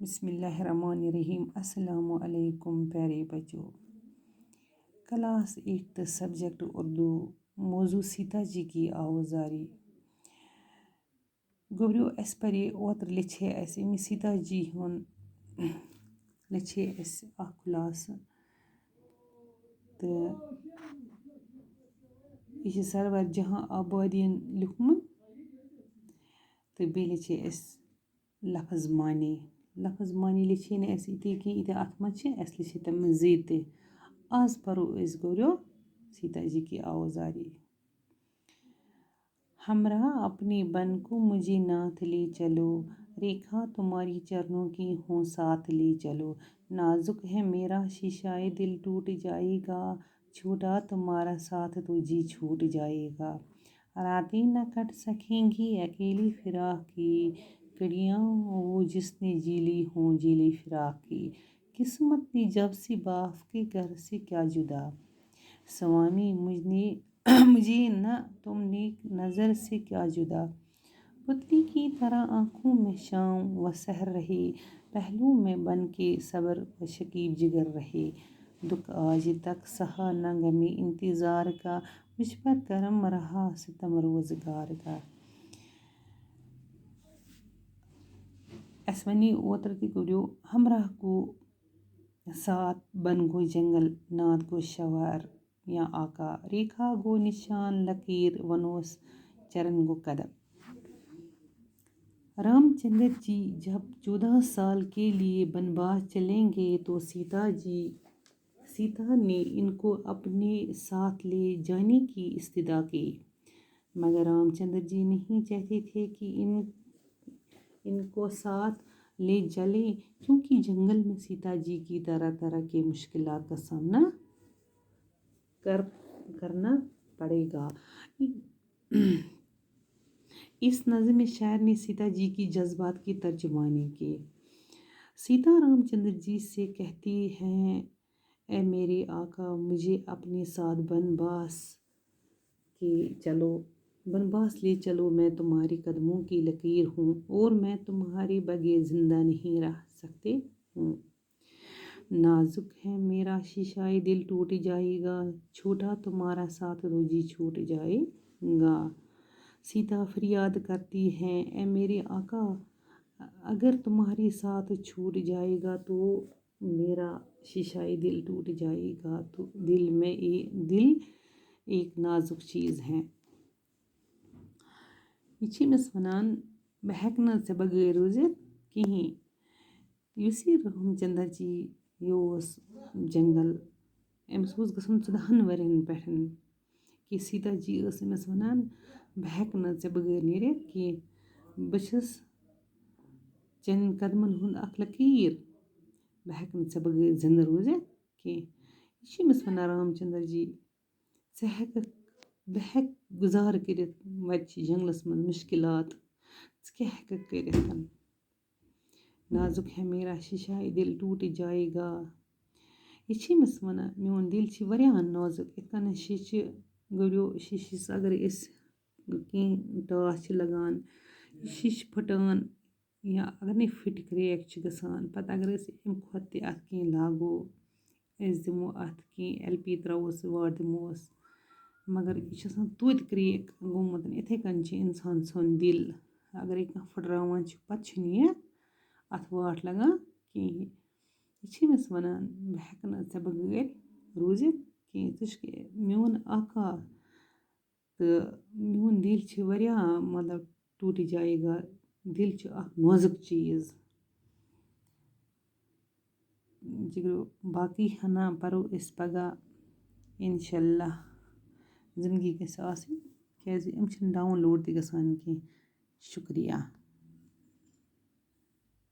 بسم اللہ الرحمن الرحیم السلام علیکم پیارے بچوں. کلاس 8 سبجیکٹ اردو موضوع سیتا جی کی آوازاری. گوبریو اس پر اوتر لچھے اس امی سیتا جی ہن لچھے اس کلاس تو یہ سرور جہاں آبادین لکھمت تو بیٚیہِ لچھے اس لفظ معنی لچھے نا اس اتے کی اتنے ات مت اس لچھے تم مزید تہ. آز پرو اس گوبریو سیتا جی کی آوازاری. ہمراہ اپنے بن کو مجھے ناتھ لے چلو، ریکھا تمہاری چرنوں کی ہوں ساتھ لے چلو. نازک ہے میرا شیشہ دل ٹوٹ جائے گا، چھوٹا تمہارا ساتھ تو جی چھوٹ جائے گا. راتیں نہ کٹ سکیں گی اکیلی فراق کی، کڑیاں وہ جس نے جی لی ہوں جی لی فراق کی. قسمت نے جب سے باپ کے گھر سے کیا جدا، سوامی مجھے نہ تم نے نظر سے کیا جدا. پتلی کی طرح آنکھوں میں شام و سحر رہے، پہلو میں بن کے صبر و شکیب جگر رہے. دکھ آج تک سہا نہ غم انتظار کا، مجھ پر کرم رہا ستم روزگار کا. اس ونی اوتر تہ گوبریو ہمراہ گو ساتھ، بن گو جنگل، ناد گو شوار یا آقا، ریکھا گو نشان لکیر ونوس چرن گو قدم. رام چندر جی جب 14 سال کے لیے بنواس چلیں گے تو سیتا نے ان کو اپنے ساتھ لے جانے کی استدعا کی، مگر رام چندر جی نہیں چاہتے تھے کہ ان کو ساتھ لے چلیں، کیونکہ جنگل میں سیتا جی کی طرح طرح کے مشکلات کا سامنا کرنا پڑے گا. اس نظم شاعر نے سیتا جی کی جذبات کی ترجمانی کی. سیتا رام چندر جی سے کہتی ہیں، اے میرے آقا مجھے اپنے ساتھ بنواس لے چلو، میں تمہارے قدموں کی لکیر ہوں اور میں تمہارے بغیر زندہ نہیں رہ سکتے ہوں. نازک ہے میرا شیشہ دل ٹوٹ جائے گا، چھوٹا تمہارا ساتھ تو جی چھوٹ جائے گا. سیتا فریاد کرتی ہیں، اے میرے آقا اگر تمہارے ساتھ چھوٹ جائے گا تو میرا شیشہ دل ٹوٹ جائے گا. تو دل ایک نازک چیز ہے. یہ چھ أمس ونان بہٕ ہیٚکہٕ نہٕ ژےٚ بغٲر روٗزِتھ کِہیٖنۍ. یُس یہِ رام چندر جی یہِ اوس جنگل، أمِس اوس گژھُن 14 ؤرین پٮ۪ٹھ کہِ سیتا جی ٲس أمِس ونان بہٕ ہیٚکہٕ نہٕ ژےٚ بغٲر نیٖرِتھ کینٛہہ، بہٕ چھَس چانٮ۪ن قدمن ہُنٛد اکھ لکیٖر، بہٕ ہیٚکہٕ نہٕ ژےٚ بغٲر زندٕ روٗزِتھ کینٛہہ. یہِ چھِ أمِس ونان رام چندر جی بہٕ ہیٚکہٕ گُزارٕ کٔرِتھ، وتہِ چھِ جنگلس منٛز مشکلات، ژٕ کیٛاہ ہیٚککھ کٔرِتھ. نازک ہے میرا شیشہ دل ٹوٹ جائے گا. یہِ چھِ أمِس ونان میون دل چھِ واریاہ نازک، یِتھ کٔنۍ شیٖشہِ گوبریو شیٖشس اگر أسۍ کینٛہہ ٹاس چھِ لگان، شیٖشہِ پھٕٹان یا اگر نے پھٕٹۍ کرٛیک چھِ گژھان، پتہٕ اگر أسۍ اَمہِ کھۄتہٕ تہِ اَتھ کینٛہہ لاگو، أسۍ دِمو اَتھ کینٛہہ LP ترٛاووس واٹ دِموس، مگر یہِ چھِ آسان توتہِ کرٛیک گوٚمُت. یِتھَے کٔنۍ چھِ اِنسان سُنٛد دل، اگرے کانٛہہ پھٕٹراوان چھِ پتہٕ چھِنہٕ یہِ اَتھ واٹ لگان کِہیٖنۍ. یہِ چھِ أمِس ونان بہٕ ہیٚکہٕ نہٕ ژےٚ بغٲر روٗزِتھ کینٛہہ، ژٕ چھُکھ میون آقا تہٕ میون دل چھِ واریاہ مطلب ٹوٗٹ جائے گا. دل چھُ اکھ نازک چیٖز. جگرو باقٕے ہنا پرو أسۍ پگاہ اِنشاء اللہ. زندگی گژھِ آسٕنۍ کیٛازِ یِم چھِنہٕ ڈاوُن لوڈ تہِ گژھان کینٛہہ. شُکریہ.